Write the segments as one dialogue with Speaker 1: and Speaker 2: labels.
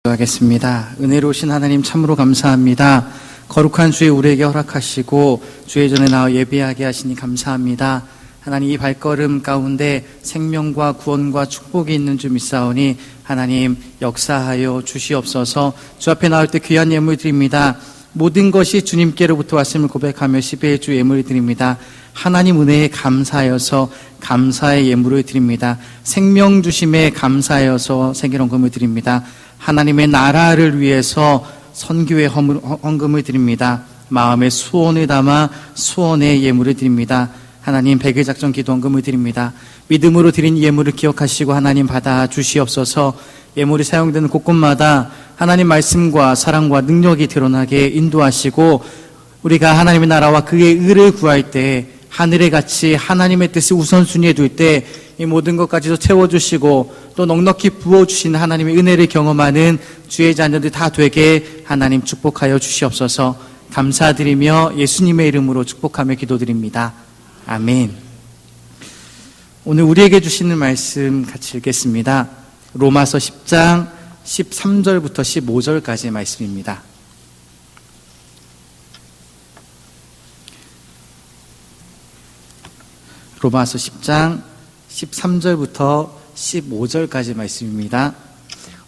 Speaker 1: 하겠습니다. 은혜로우신 하나님 참으로 감사합니다. 거룩한 주에 우리에게 허락하시고 주의 전에 나와 예배하게 하시니 감사합니다. 하나님, 이 발걸음 가운데 생명과 구원과 축복이 있는 줄 믿사오니 하나님 역사하여 주시옵소서. 주 앞에 나올 때 귀한 예물 드립니다. 모든 것이 주님께로부터 왔음을 고백하며 10의 주 예물을 드립니다. 하나님 은혜에 감사하여서 감사의 예물을 드립니다. 생명 주심에 감사하여서 생계헌금을 드립니다. 하나님의 나라를 위해서 선교의 헌금을 드립니다. 마음의 수원을 담아 수원의 예물을 드립니다. 하나님, 백일작전 기도헌금을 드립니다. 믿음으로 드린 예물을 기억하시고 하나님 받아 주시옵소서. 예물이 사용되는 곳곳마다 하나님 말씀과 사랑과 능력이 드러나게 인도하시고, 우리가 하나님의 나라와 그의 의를 구할 때 하늘에 같이 하나님의 뜻을 우선순위에 둘 때 이 모든 것까지도 채워주시고 또 넉넉히 부어주신 하나님의 은혜를 경험하는 주의 자녀들 다 되게 하나님 축복하여 주시옵소서. 감사드리며 예수님의 이름으로 축복하며 기도드립니다. 아멘. 오늘 우리에게 주시는 말씀 같이 읽겠습니다. 로마서 10장 13절부터 15절까지의 말씀입니다. 로마서 10장 13절부터 15절까지 말씀입니다.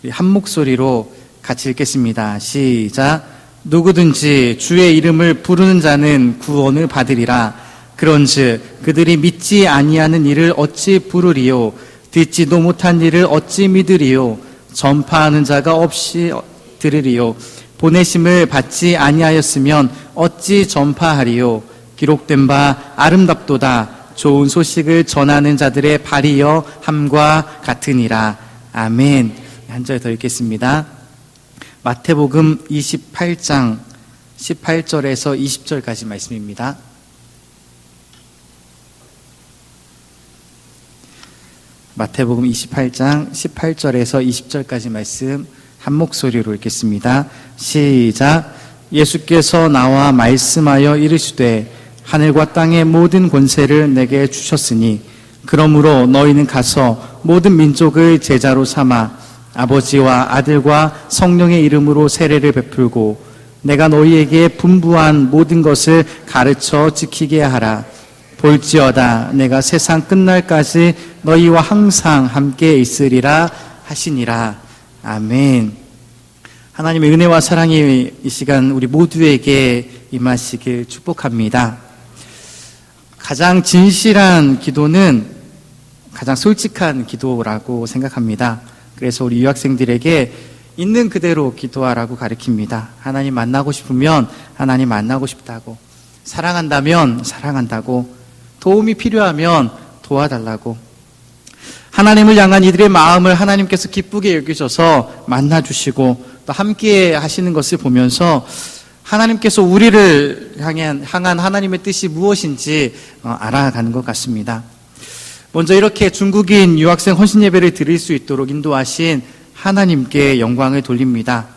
Speaker 1: 우리 한 목소리로 같이 읽겠습니다. 시작. 누구든지 주의 이름을 부르는 자는 구원을 받으리라. 그런즉 그들이 믿지 아니하는 일을 어찌 부르리요? 듣지도 못한 일을 어찌 믿으리요? 전파하는 자가 없이 들으리요? 보내심을 받지 아니하였으면 어찌 전파하리요? 기록된 바 아름답도다. 좋은 소식을 전하는 자들의 발이여 함과 같으니라. 아멘. 한 절 더 읽겠습니다. 마태복음 28장 18절에서 20절까지 말씀입니다. 마태복음 28장 18절에서 20절까지 말씀 한 목소리로 읽겠습니다. 시작. 예수께서 나와 말씀하여 이르시되 하늘과 땅의 모든 권세를 내게 주셨으니 그러므로 너희는 가서 모든 민족을 제자로 삼아 아버지와 아들과 성령의 이름으로 세례를 베풀고 내가 너희에게 분부한 모든 것을 가르쳐 지키게 하라. 볼지어다 내가 세상 끝날까지 너희와 항상 함께 있으리라 하시니라. 아멘. 하나님의 은혜와 사랑이 이 시간 우리 모두에게 임하시길 축복합니다. 가장 진실한 기도는 가장 솔직한 기도라고 생각합니다. 그래서 우리 유학생들에게 있는 그대로 기도하라고 가르칩니다. 하나님 만나고 싶으면 하나님 만나고 싶다고, 사랑한다면 사랑한다고, 도움이 필요하면 도와달라고, 하나님을 향한 이들의 마음을 하나님께서 기쁘게 여기셔서 만나주시고 또 함께 하시는 것을 보면서 하나님께서 우리를 향한 하나님의 뜻이 무엇인지 알아가는 것 같습니다. 먼저 이렇게 중국인 유학생 헌신 예배를 드릴 수 있도록 인도하신 하나님께 영광을 돌립니다.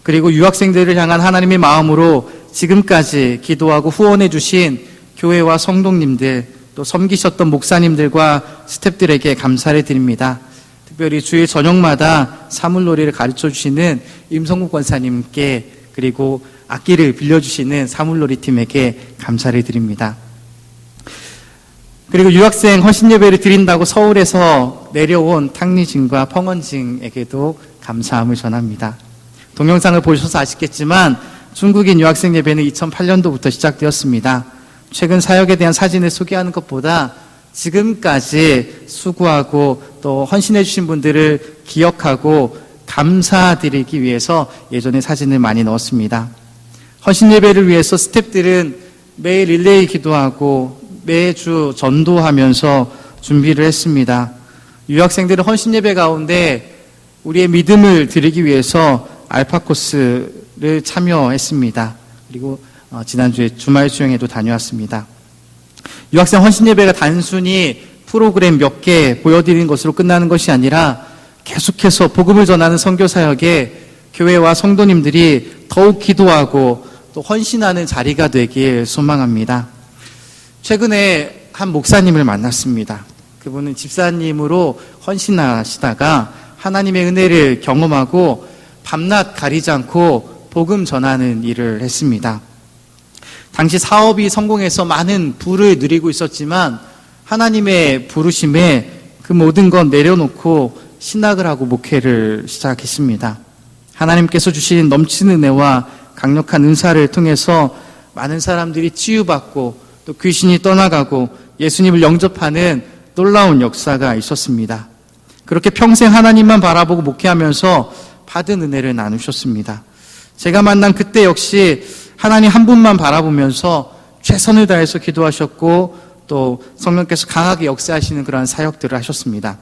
Speaker 1: 그리고 유학생들을 향한 하나님의 마음으로 지금까지 기도하고 후원해 주신 교회와 성도님들, 또 섬기셨던 목사님들과 스태프들에게 감사를 드립니다. 특별히 주일 저녁마다 사물놀이를 가르쳐 주시는 임성국 권사님께, 그리고 악기를 빌려주시는 사물놀이 팀에게 감사를 드립니다. 그리고 유학생 헌신 예배를 드린다고 서울에서 내려온 탕리진과 펑원진에게도 감사함을 전합니다. 동영상을 보셔서 아시겠지만 중국인 유학생 예배는 2008년도부터 시작되었습니다. 최근 사역에 대한 사진을 소개하는 것보다 지금까지 수고하고 또 헌신해 주신 분들을 기억하고 감사드리기 위해서 예전에 사진을 많이 넣었습니다. 헌신 예배를 위해서 스태프들은 매일 릴레이 기도하고 매주 전도하면서 준비를 했습니다. 유학생들은 헌신 예배 가운데 우리의 믿음을 드리기 위해서 알파 코스를 참여했습니다. 그리고 지난주에 주말 수영에도 다녀왔습니다. 유학생 헌신 예배가 단순히 프로그램 몇 개 보여드리는 것으로 끝나는 것이 아니라 계속해서 복음을 전하는 선교사역에 교회와 성도님들이 더욱 기도하고 또 헌신하는 자리가 되길 소망합니다. 최근에 한 목사님을 만났습니다. 그분은 집사님으로 헌신하시다가 하나님의 은혜를 경험하고 밤낮 가리지 않고 복음 전하는 일을 했습니다. 당시 사업이 성공해서 많은 부를 누리고 있었지만 하나님의 부르심에 그 모든 것 내려놓고 신학을 하고 목회를 시작했습니다. 하나님께서 주신 넘치는 은혜와 강력한 은사를 통해서 많은 사람들이 치유받고 또 귀신이 떠나가고 예수님을 영접하는 놀라운 역사가 있었습니다. 그렇게 평생 하나님만 바라보고 목회하면서 받은 은혜를 나누셨습니다. 제가 만난 그때 역시 하나님 한 분만 바라보면서 최선을 다해서 기도하셨고 또 성령께서 강하게 역사하시는 그러한 사역들을 하셨습니다.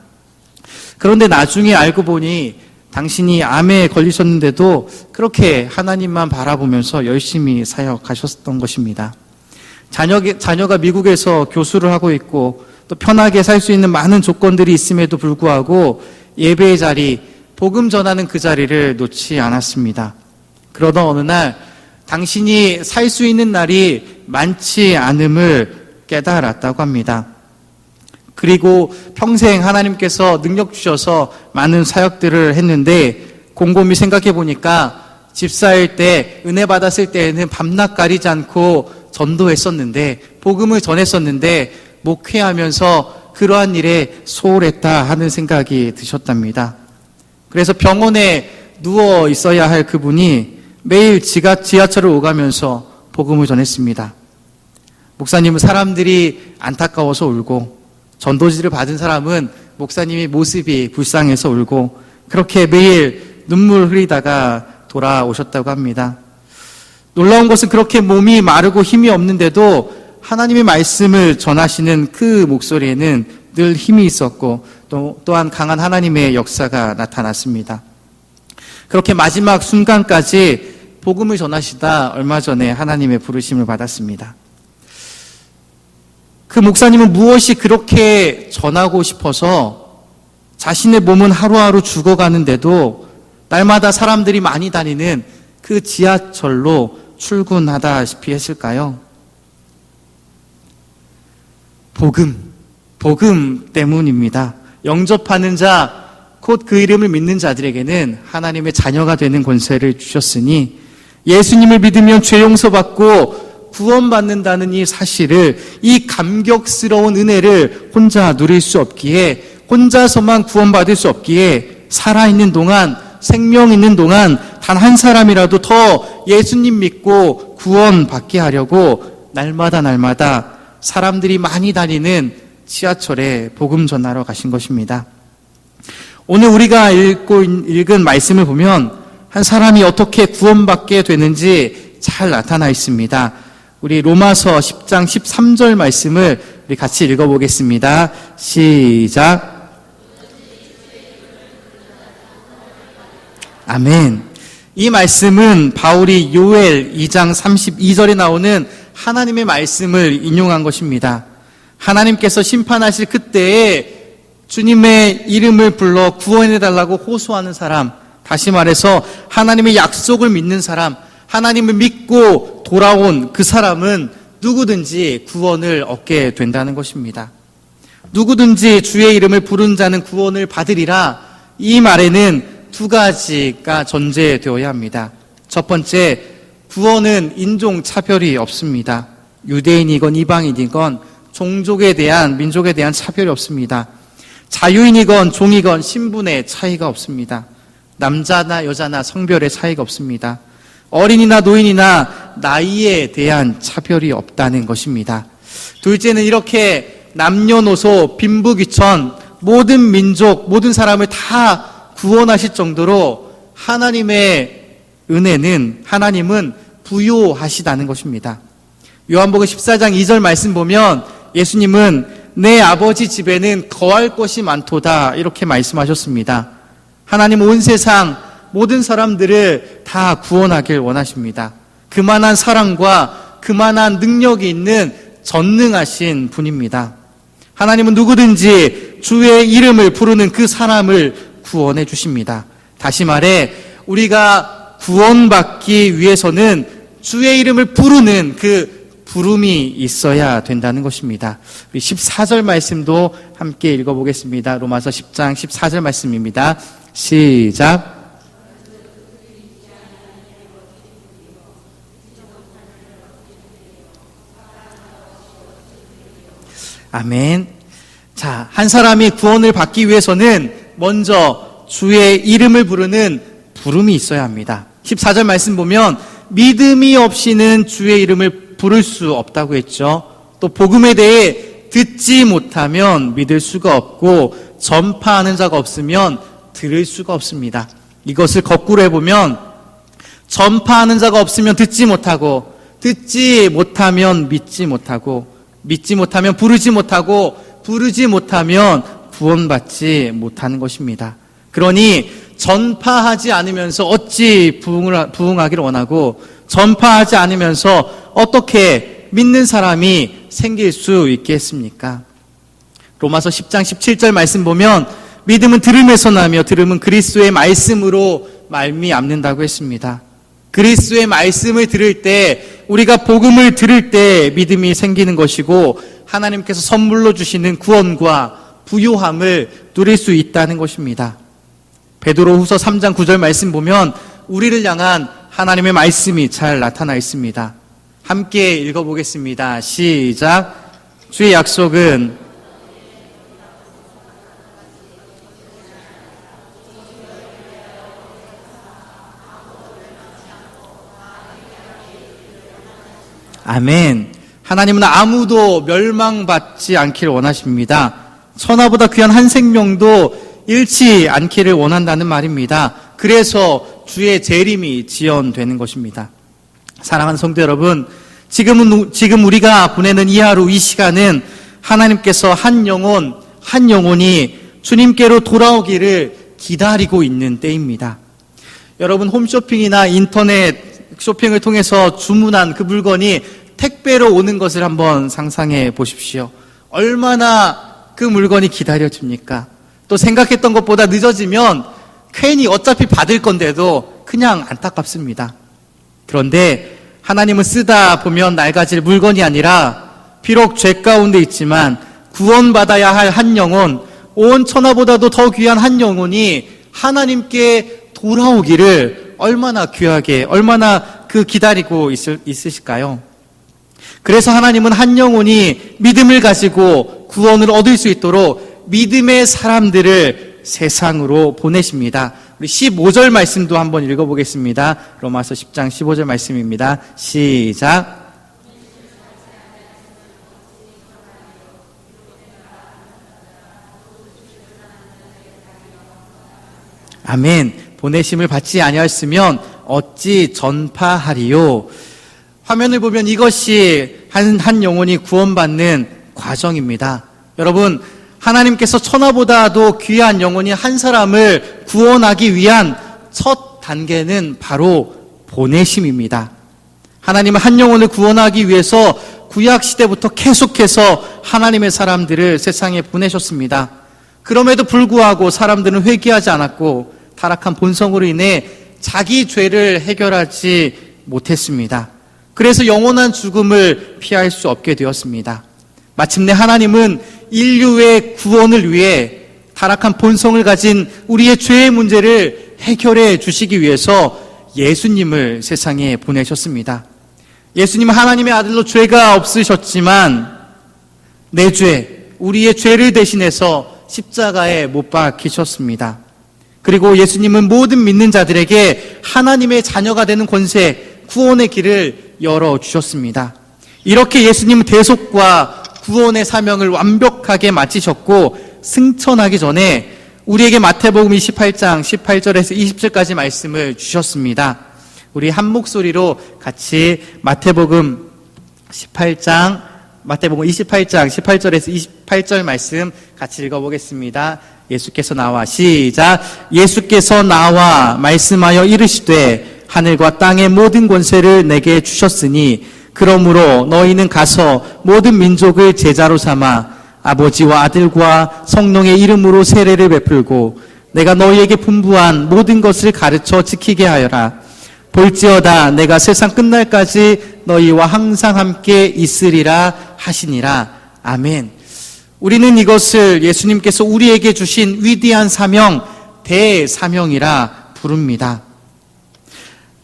Speaker 1: 그런데 나중에 알고 보니 당신이 암에 걸리셨는데도 그렇게 하나님만 바라보면서 열심히 사역하셨던 것입니다. 자녀가 미국에서 교수를 하고 있고 또 편하게 살 수 있는 많은 조건들이 있음에도 불구하고 예배의 자리, 복음 전하는 그 자리를 놓지 않았습니다. 그러던 어느 날 당신이 살 수 있는 날이 많지 않음을 깨달았다고 합니다. 그리고 평생 하나님께서 능력 주셔서 많은 사역들을 했는데 곰곰이 생각해 보니까 집사일 때 은혜 받았을 때에는 밤낮 가리지 않고 전도했었는데 복음을 전했었는데 목회하면서 그러한 일에 소홀했다 하는 생각이 드셨답니다. 그래서 병원에 누워 있어야 할 그분이 매일 지하철을 오가면서 복음을 전했습니다. 목사님은 사람들이 안타까워서 울고 전도지를 받은 사람은 목사님의 모습이 불쌍해서 울고 그렇게 매일 눈물 흘리다가 돌아오셨다고 합니다. 놀라운 것은 그렇게 몸이 마르고 힘이 없는데도 하나님의 말씀을 전하시는 그 목소리에는 늘 힘이 있었고 또한 강한 하나님의 역사가 나타났습니다. 그렇게 마지막 순간까지 복음을 전하시다 얼마 전에 하나님의 부르심을 받았습니다. 그 목사님은 무엇이 그렇게 전하고 싶어서 자신의 몸은 하루하루 죽어가는데도 날마다 사람들이 많이 다니는 그 지하철로 출근하다시피 했을까요? 복음 때문입니다. 영접하는 자, 곧 그 이름을 믿는 자들에게는 하나님의 자녀가 되는 권세를 주셨으니 예수님을 믿으면 죄 용서받고 구원받는다는 이 사실을, 이 감격스러운 은혜를 혼자 누릴 수 없기에, 혼자서만 구원받을 수 없기에 살아있는 동안, 생명 있는 동안 단 한 사람이라도 더 예수님 믿고 구원받게 하려고 날마다 사람들이 많이 다니는 지하철에 복음 전하러 가신 것입니다. 오늘 우리가 읽은 말씀을 보면 한 사람이 어떻게 구원받게 되는지 잘 나타나 있습니다. 우리 로마서 10장 13절 말씀을 우리 같이 읽어보겠습니다. 시작. 아멘. 이 말씀은 바울이 요엘 2장 32절에 나오는 하나님의 말씀을 인용한 것입니다. 하나님께서 심판하실 그때에 주님의 이름을 불러 구원해달라고 호소하는 사람, 다시 말해서 하나님의 약속을 믿는 사람, 하나님을 믿고 돌아온 그 사람은 누구든지 구원을 얻게 된다는 것입니다. 누구든지 주의 이름을 부른 자는 구원을 받으리라. 이 말에는 두 가지가 전제되어야 합니다. 첫 번째, 구원은 인종 차별이 없습니다. 유대인이건 이방인이건 종족에 대한, 민족에 대한 차별이 없습니다. 자유인이건 종이건 신분의 차이가 없습니다. 남자나 여자나 성별의 차이가 없습니다. 어린이나 노인이나 나이에 대한 차별이 없다는 것입니다. 둘째는 이렇게 남녀노소 빈부귀천 모든 민족, 모든 사람을 다 구원하실 정도로 하나님의 은혜는, 하나님은 부요하시다는 것입니다. 요한복음 14장 2절 말씀 보면 예수님은 내 아버지 집에는 거할 것이 많도다 이렇게 말씀하셨습니다. 하나님은 온 세상 모든 사람들을 다 구원하길 원하십니다. 그만한 사랑과 그만한 능력이 있는 전능하신 분입니다. 하나님은 누구든지 주의 이름을 부르는 그 사람을 구원해 주십니다. 다시 말해 우리가 구원받기 위해서는 주의 이름을 부르는 그 부름이 있어야 된다는 것입니다. 우리 14절 말씀도 함께 읽어보겠습니다. 로마서 10장 14절 말씀입니다. 시작. 아멘. 자, 한 사람이 구원을 받기 위해서는 먼저 주의 이름을 부르는 부름이 있어야 합니다. 14절 말씀 보면 믿음이 없이는 주의 이름을 부를 수 없다고 했죠. 또 복음에 대해 듣지 못하면 믿을 수가 없고 전파하는 자가 없으면 들을 수가 없습니다. 이것을 거꾸로 해보면 전파하는 자가 없으면 듣지 못하고 듣지 못하면 믿지 못하고 믿지 못하면 부르지 못하고 부르지 못하면 구원받지 못하는 것입니다. 그러니 전파하지 않으면서 어찌 부흥하기를 원하고 전파하지 않으면서 어떻게 믿는 사람이 생길 수 있겠습니까? 로마서 10장 17절 말씀 보면 믿음은 들음에서 나며 들음은 그리스도의 말씀으로 말미암는다고 했습니다. 그리스도의 말씀을 들을 때 우리가 복음을 들을 때 믿음이 생기는 것이고 하나님께서 선물로 주시는 구원과 부요함을 누릴 수 있다는 것입니다. 베드로후서 3장 9절 말씀 보면 우리를 향한 하나님의 말씀이 잘 나타나 있습니다. 함께 읽어보겠습니다. 시작. 주의 약속은 아멘. 하나님은 아무도 멸망받지 않기를 원하십니다. 천하보다 귀한 한 생명도 잃지 않기를 원한다는 말입니다. 그래서 주의 재림이 지연되는 것입니다. 사랑하는 성도 여러분, 지금 우리가 보내는 이 하루 이 시간은 하나님께서 한 영혼이 주님께로 돌아오기를 기다리고 있는 때입니다. 여러분, 홈쇼핑이나 인터넷 쇼핑을 통해서 주문한 그 물건이 택배로 오는 것을 한번 상상해 보십시오. 얼마나 그 물건이 기다려집니까? 또 생각했던 것보다 늦어지면 괜히 어차피 받을 건데도 그냥 안타깝습니다. 그런데 하나님은 쓰다 보면 낡아질 물건이 아니라 비록 죄 가운데 있지만 구원받아야 할 한 영혼, 온 천하보다도 더 귀한 한 영혼이 하나님께 돌아오기를 얼마나 귀하게, 얼마나 기다리고 있으실까요? 그래서 하나님은 한 영혼이 믿음을 가지고 구원을 얻을 수 있도록 믿음의 사람들을 세상으로 보내십니다. 우리 15절 말씀도 한번 읽어보겠습니다. 로마서 10장 15절 말씀입니다. 시작. 아멘. 보내심을 받지 아니하였으면 어찌 전파하리요. 화면을 보면 이것이 한 영혼이 구원받는 과정입니다. 여러분, 하나님께서 천하보다도 귀한 영혼이 한 사람을 구원하기 위한 첫 단계는 바로 보내심입니다. 하나님은 한 영혼을 구원하기 위해서 구약시대부터 계속해서 하나님의 사람들을 세상에 보내셨습니다. 그럼에도 불구하고 사람들은 회개하지 않았고 타락한 본성으로 인해 자기 죄를 해결하지 못했습니다. 그래서 영원한 죽음을 피할 수 없게 되었습니다. 마침내 하나님은 인류의 구원을 위해 타락한 본성을 가진 우리의 죄의 문제를 해결해 주시기 위해서 예수님을 세상에 보내셨습니다. 예수님은 하나님의 아들로 죄가 없으셨지만 내 죄, 우리의 죄를 대신해서 십자가에 못 박히셨습니다. 그리고 예수님은 모든 믿는 자들에게 하나님의 자녀가 되는 권세, 구원의 길을 열어주셨습니다. 이렇게 예수님은 대속과 구원의 사명을 완벽하게 마치셨고 승천하기 전에 우리에게 마태복음 28장 18절에서 20절까지 말씀을 주셨습니다. 우리 한 목소리로 같이 마태복음 28장 18절에서 28절 말씀 같이 읽어보겠습니다. 예수께서 나와 시작. 예수께서 나와 말씀하여 이르시되 하늘과 땅의 모든 권세를 내게 주셨으니 그러므로 너희는 가서 모든 민족을 제자로 삼아 아버지와 아들과 성령의 이름으로 세례를 베풀고 내가 너희에게 분부한 모든 것을 가르쳐 지키게 하여라. 볼지어다 내가 세상 끝날까지 너희와 항상 함께 있으리라 하시니라. 아멘. 우리는 이것을 예수님께서 우리에게 주신 위대한 사명, 대사명이라 부릅니다.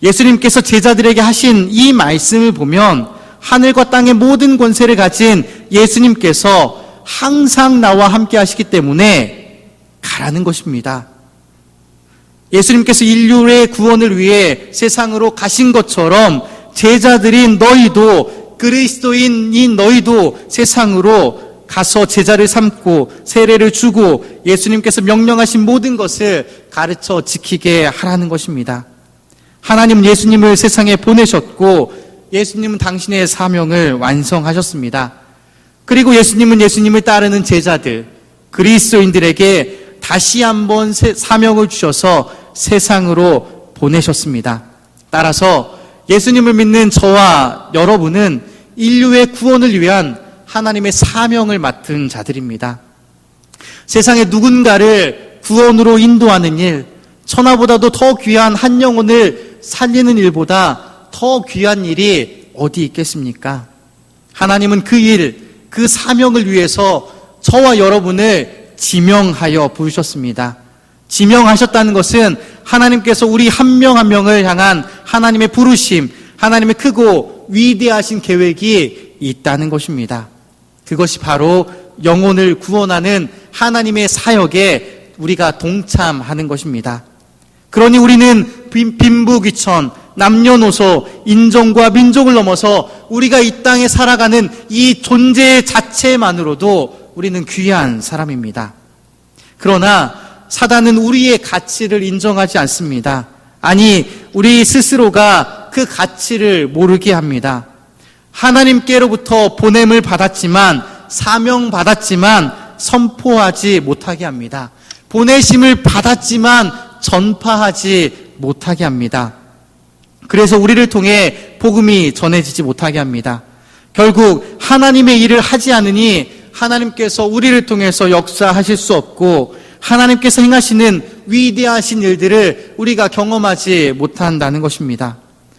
Speaker 1: 예수님께서 제자들에게 하신 이 말씀을 보면 하늘과 땅의 모든 권세를 가진 예수님께서 항상 나와 함께 하시기 때문에 가라는 것입니다. 예수님께서 인류의 구원을 위해 세상으로 가신 것처럼 제자들인 너희도, 그리스도인인 너희도 세상으로 가서 제자를 삼고 세례를 주고 예수님께서 명령하신 모든 것을 가르쳐 지키게 하라는 것입니다. 하나님은 예수님을 세상에 보내셨고 예수님은 당신의 사명을 완성하셨습니다. 그리고 예수님은 예수님을 따르는 제자들, 그리스도인들에게 다시 한번 사명을 주셔서 세상으로 보내셨습니다. 따라서 예수님을 믿는 저와 여러분은 인류의 구원을 위한 하나님의 사명을 맡은 자들입니다. 세상에 누군가를 구원으로 인도하는 일, 천하보다도 더 귀한 한 영혼을 살리는 일보다 더 귀한 일이 어디 있겠습니까? 하나님은 그 일, 그 사명을 위해서 저와 여러분을 지명하여 부르셨습니다. 지명하셨다는 것은 하나님께서 우리 한 명 한 명을 향한 하나님의 부르심, 하나님의 크고 위대하신 계획이 있다는 것입니다. 그것이 바로 영혼을 구원하는 하나님의 사역에 우리가 동참하는 것입니다. 그러니 우리는 빈부귀천, 남녀노소, 인종과 민족을 넘어서 우리가 이 땅에 살아가는 이 존재 자체만으로도 우리는 귀한 사람입니다. 그러나 사단은 우리의 가치를 인정하지 않습니다. 아니, 우리 스스로가 그 가치를 모르게 합니다. 하나님께로부터 보냄을 받았지만, 사명받았지만 선포하지 못하게 합니다. 보내심을 받았지만 전파하지 못하게 합니다. 그래서 우리를 통해 복음이 전해지지 못하게 합니다. 결국 하나님의 일을 하지 않으니 하나님께서 우리를 통해서 역사하실 수 없고 하나님께서 행하시는 위대하신 일들을 우리가 경험하지 못한다는 것입니다.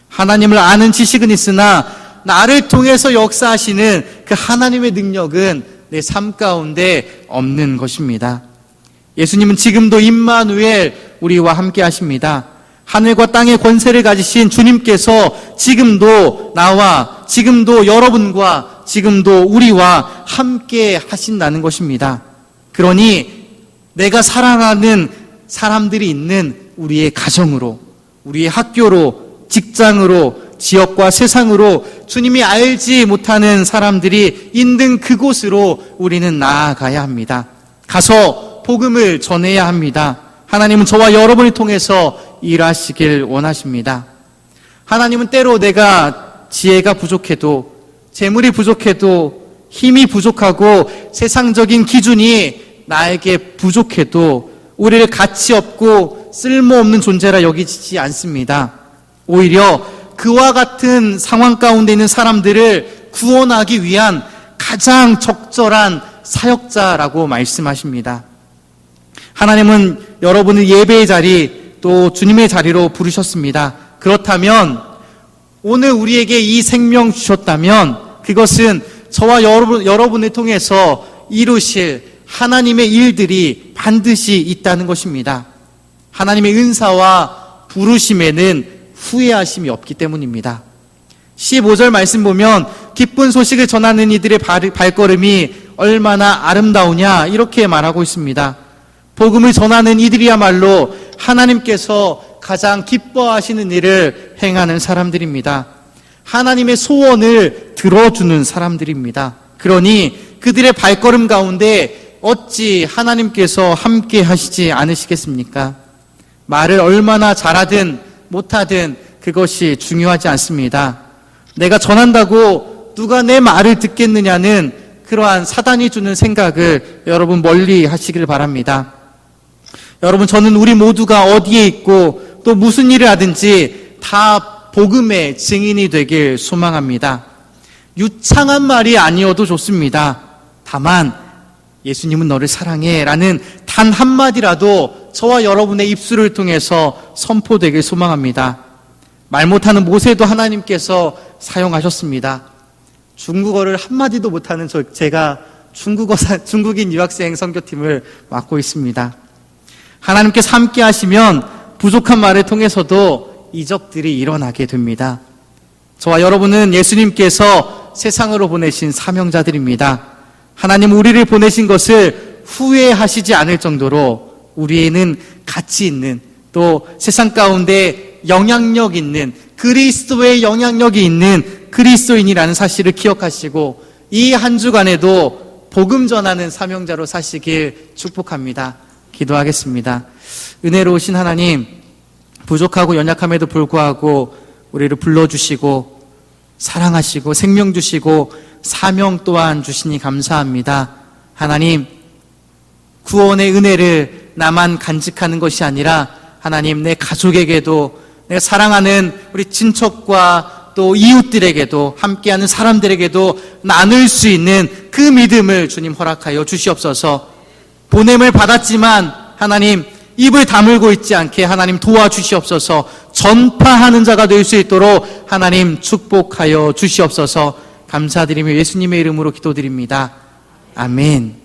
Speaker 1: 하나님을 아는 지식은 있으나 나를 통해서 역사하시는 그 하나님의 능력은 내 삶 가운데 없는 것입니다. 예수님은 지금도 임마누엘 우리와 함께 하십니다. 하늘과 땅의 권세를 가지신 주님께서 지금도 나와, 지금도 여러분과, 지금도 우리와 함께 하신다는 것입니다. 그러니 내가 사랑하는 사람들이 있는 우리의 가정으로, 우리의 학교로, 직장으로, 지역과 세상으로 주님이 알지 못하는 사람들이 있는 그곳으로 우리는 나아가야 합니다. 가서 복음을 전해야 합니다. 하나님은 저와 여러분을 통해서 일하시길 원하십니다. 하나님은 때로 내가 지혜가 부족해도, 재물이 부족해도, 힘이 부족하고 세상적인 기준이 나에게 부족해도 우리를 가치 없고 쓸모없는 존재라 여기지 않습니다. 오히려 그와 같은 상황 가운데 있는 사람들을 구원하기 위한 가장 적절한 사역자라고 말씀하십니다. 하나님은 여러분을 예배의 자리, 또 주님의 자리로 부르셨습니다. 그렇다면 오늘 우리에게 이 생명 주셨다면 그것은 저와 여러분을 통해서 이루실 하나님의 일들이 반드시 있다는 것입니다. 하나님의 은사와 부르심에는 후회하심이 없기 때문입니다. 15절 말씀 보면 기쁜 소식을 전하는 이들의 발걸음이 얼마나 아름다우냐 이렇게 말하고 있습니다. 복음을 전하는 이들이야말로 하나님께서 가장 기뻐하시는 일을 행하는 사람들입니다. 하나님의 소원을 들어주는 사람들입니다. 그러니 그들의 발걸음 가운데 어찌 하나님께서 함께 하시지 않으시겠습니까? 말을 얼마나 잘하든 못하든 그것이 중요하지 않습니다. 내가 전한다고 누가 내 말을 듣겠느냐는 그러한 사단이 주는 생각을 여러분 멀리 하시길 바랍니다. 여러분, 저는 우리 모두가 어디에 있고 또 무슨 일을 하든지 다 복음의 증인이 되길 소망합니다. 유창한 말이 아니어도 좋습니다. 다만 예수님은 너를 사랑해 라는 단 한마디라도 저와 여러분의 입술을 통해서 선포되길 소망합니다. 말 못하는 모세도 하나님께서 사용하셨습니다. 중국어를 한마디도 못하는 제가 중국인 유학생 선교팀을 맡고 있습니다. 하나님께서 함께 하시면 부족한 말을 통해서도 이적들이 일어나게 됩니다. 저와 여러분은 예수님께서 세상으로 보내신 사명자들입니다. 하나님 우리를 보내신 것을 후회하시지 않을 정도로 우리에는 가치 있는, 또 세상 가운데 영향력 있는, 그리스도의 영향력이 있는 그리스도인이라는 사실을 기억하시고 이 한 주간에도 복음 전하는 사명자로 사시길 축복합니다. 기도하겠습니다. 은혜로우신 하나님, 부족하고 연약함에도 불구하고 우리를 불러주시고 사랑하시고 생명 주시고 사명 또한 주시니 감사합니다. 하나님, 구원의 은혜를 나만 간직하는 것이 아니라 하나님, 내 가족에게도, 내가 사랑하는 우리 친척과 또 이웃들에게도, 함께하는 사람들에게도 나눌 수 있는 그 믿음을 주님 허락하여 주시옵소서. 보냄을 받았지만 하나님, 입을 다물고 있지 않게 하나님 도와주시옵소서. 전파하는 자가 될 수 있도록 하나님 축복하여 주시옵소서. 감사드리며 예수님의 이름으로 기도드립니다. 아멘.